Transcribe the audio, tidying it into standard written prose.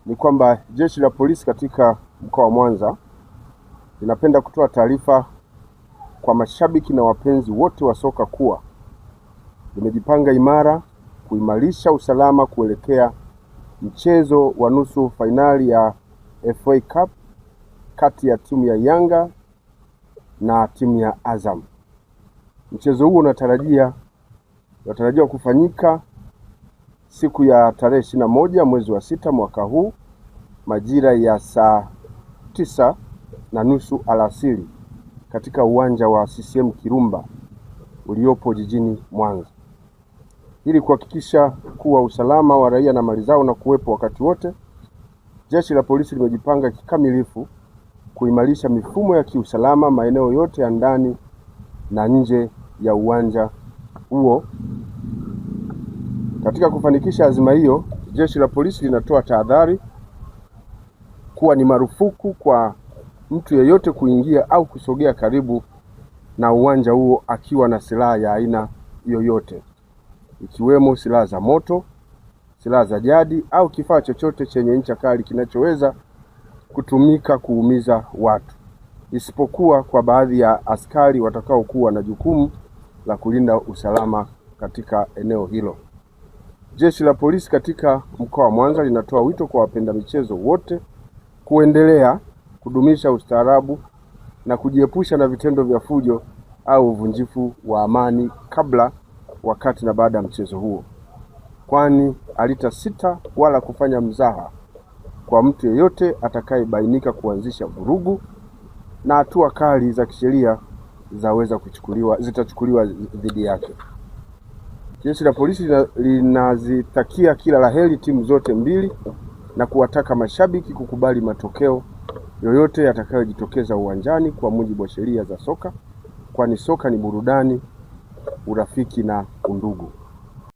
Ni kwamba Jeshi la Polisi katika mkoa wa Mwanza linapenda kutoa taarifa kwa mashabiki na wapenzi wote wa soka kuwa limejipanga imara kuimarisha usalama kuelekea mchezo wa nusu fainali ya FA Cup kati ya timu ya Yanga na timu ya Azam. Mchezo huo unatarajiwa kufanyika siku ya tarehe 21 mwezi wa 6 mwaka huu majira ya saa 9:30 alasiri katika uwanja wa CCM Kirumba uliopo jijini Mwanza. Ili kuhakikisha kuwa usalama wa raia na mali zao na kuwepo wakati wote, Jeshi la Polisi limejipanga kikamilifu kuimarisha mifumo ya kiusalama maeneo yote ya ndani na nje ya uwanja huo. Katika kufanikisha azima hiyo, Jeshi la Polisi linatoa tahadhari kuwa ni marufuku kwa mtu yeyote kuingia au kusogea karibu na uwanja huo akiwa na silaha ya aina yoyote, ikiwemo silaha za moto, silaha za jadi au kifaa chochote chenye ncha kali kinachoweza kutumika kuumiza watu, isipokuwa kwa baadhi ya askari watakaokuwa na jukumu la kulinda usalama katika eneo hilo. Jeshi la Polisi katika mkoa wa Mwanza linatoa wito kwa wapenda michezo wote kuendelea kudumisha ustaarabu na kujiepusha na vitendo vya fujo au uvunjifu wa amani kabla, wakati na baada ya mchezo huo, kwani halitasita wala kufanya mzaha kwa mtu yeyote atakayebainika kuanzisha vurugu, na hatua kali za kisheria zitachukuliwa dhidi yake. Jeshi la Polisi linazitakia kila laheri timu zote mbili na kuwataka mashabiki kukubali matokeo yoyote yatakayojitokeza uwanjani kwa mujibu wa sheria za soka, kwani soka ni burudani, urafiki na undugu.